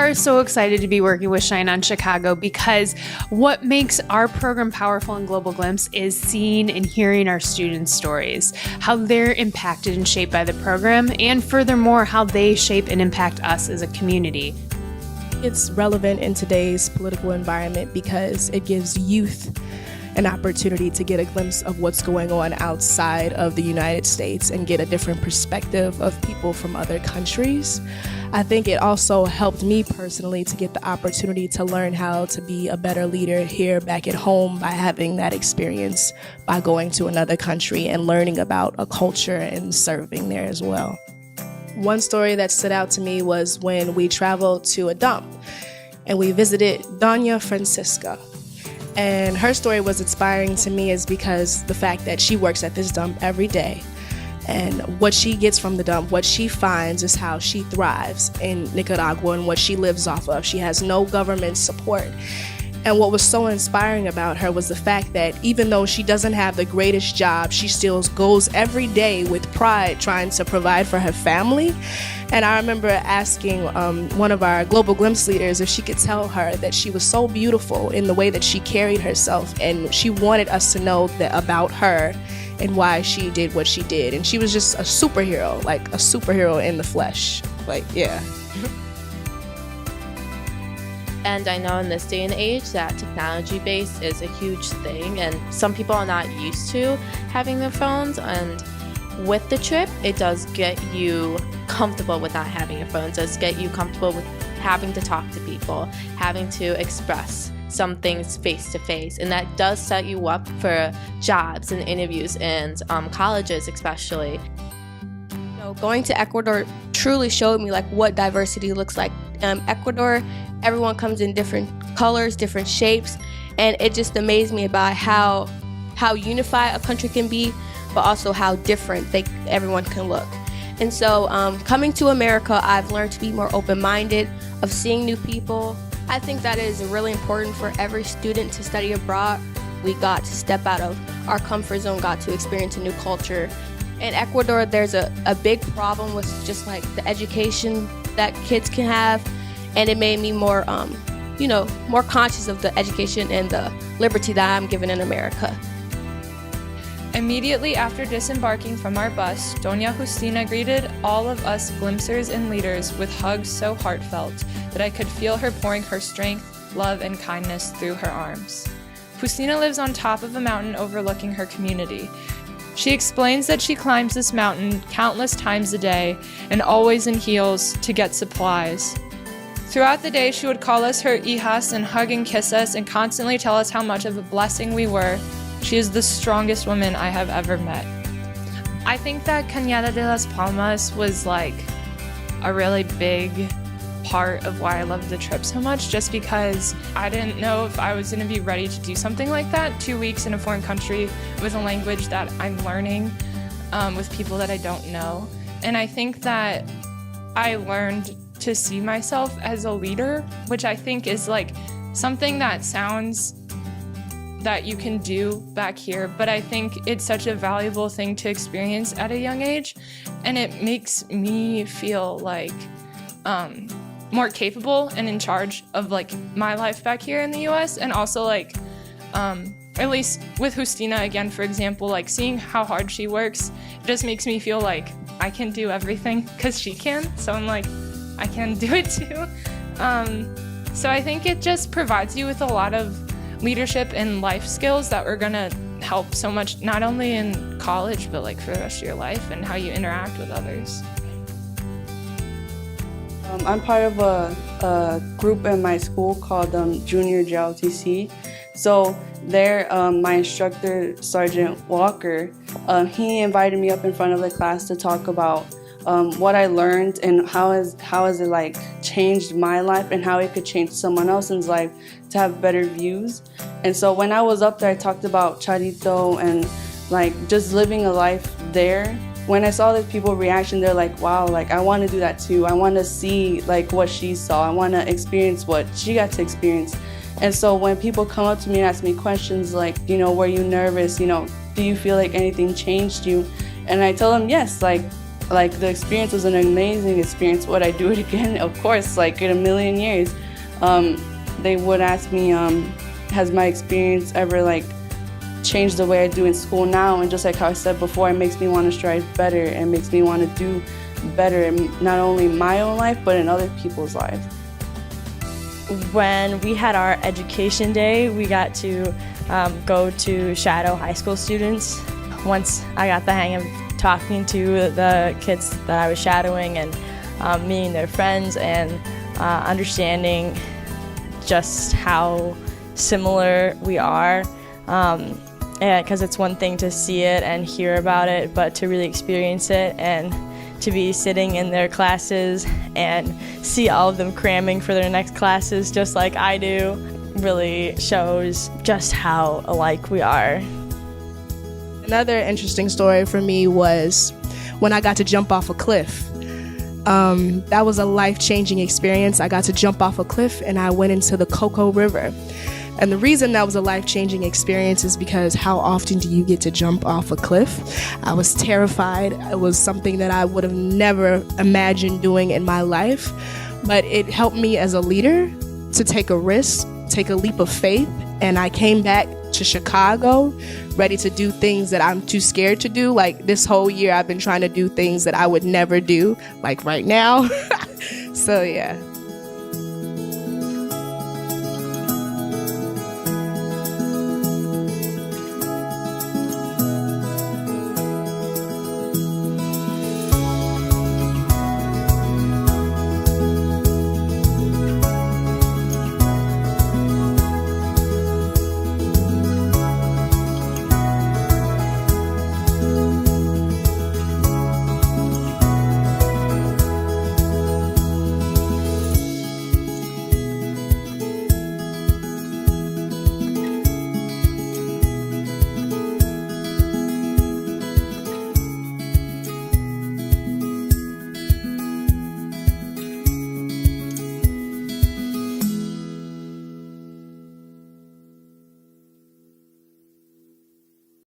are so excited to be working with Shine On Chicago because what makes our program powerful in Global Glimpse is seeing and hearing our students' stories, how they're impacted and shaped by the program, and furthermore, how they shape and impact us as a community. It's relevant in today's political environment because it gives youth an opportunity to get a glimpse of what's going on outside of the United States and get a different perspective of people from other countries. I think it also helped me personally to get the opportunity to learn how to be a better leader here back at home by having that experience by going to another country and learning about a culture and serving there as well. One story that stood out to me was when we traveled to a dump and we visited Doña Francisca. And her story was inspiring to me is because the fact that she works at this dump every day and what she gets from the dump, what she finds is how she thrives in Nicaragua and what she lives off of. She has no government support. And what was so inspiring about her was the fact that even though she doesn't have the greatest job, she still goes every day with pride trying to provide for her family. And I remember asking one of our Global Glimpse leaders if she could tell her that she was so beautiful in the way that she carried herself, and she wanted us to know that about her and why she did what she did. And she was just a superhero, like a superhero in the flesh. Like, yeah. And I know in this day and age that technology base is a huge thing, and some people are not used to having their phones, and with the trip, it does get you comfortable with not having your phone. It does get you comfortable with having to talk to people, having to express some things face to face, and that does set you up for jobs and interviews and colleges especially. Going to Ecuador truly showed me like what diversity looks like. Ecuador, everyone comes in different colors, different shapes, and it just amazed me about how unified a country can be, but also how different everyone can look. And so coming to America, I've learned to be more open-minded, of seeing new people. I think that is really important for every student to study abroad. We got to step out of our comfort zone, got to experience a new culture. In Ecuador, there's a big problem with just like the education that kids can have, and it made me more, more conscious of the education and the liberty that I'm given in America. Immediately after disembarking from our bus, Doña Justina greeted all of us glimpsers and leaders with hugs so heartfelt that I could feel her pouring her strength, love, and kindness through her arms. Justina lives on top of a mountain overlooking her community. She explains that she climbs this mountain countless times a day and always in heels to get supplies. Throughout the day, she would call us her hijas and hug and kiss us and constantly tell us how much of a blessing we were. She is the strongest woman I have ever met. I think that Cañada de las Palmas was like a really big part of why I loved the trip so much, just because I didn't know if I was going to be ready to do something like that. 2 weeks in a foreign country with a language that I'm learning, with people that I don't know. And I think that I learned to see myself as a leader, which I think is like something that sounds that you can do back here, but I think it's such a valuable thing to experience at a young age, and it makes me feel like more capable and in charge of like my life back here in the US, and also like at least with Justina again, for example, like seeing how hard she works, it just makes me feel like I can do everything because she can, so I'm like, I can do it too. So I think it just provides you with a lot of leadership and life skills that are gonna help so much, not only in college, but like for the rest of your life and how you interact with others. I'm part of a group in my school called Junior JLTC. So there, my instructor, Sergeant Walker, he invited me up in front of the class to talk about what I learned and how has it like changed my life and how it could change someone else's life to have better views. And so when I was up there, I talked about Charito and like just living a life there. When I saw the people reaction, they're like, wow, like I want to do that too. I want to see like what she saw. I want to experience what she got to experience. And so when people come up to me and ask me questions like, were you nervous? Do you feel like anything changed you? And I tell them, yes, like like the experience was an amazing experience. Would I do it again? Of course, like in a million years. They would ask me, has my experience ever like changed the way I do in school now? And just like how I said before, it makes me want to strive better and makes me want to do better in not only my own life, but in other people's lives. When we had our education day, we got to go to shadow high school students. Once I got the hang of talking to the kids that I was shadowing and meeting their friends and understanding just how similar we are, because it's one thing to see it and hear about it, but to really experience it and to be sitting in their classes and see all of them cramming for their next classes just like I do really shows just how alike we are. Another interesting story for me was when I got to jump off a cliff. That was a life-changing experience. I got to jump off a cliff and I went into the Cocoa River. And the reason that was a life-changing experience is because how often do you get to jump off a cliff? I was terrified. It was something that I would have never imagined doing in my life. But it helped me as a leader to take a risk, take a leap of faith. And I came back to Chicago ready to do things that I'm too scared to do. Like this whole year I've been trying to do things that I would never do, like right now. So yeah.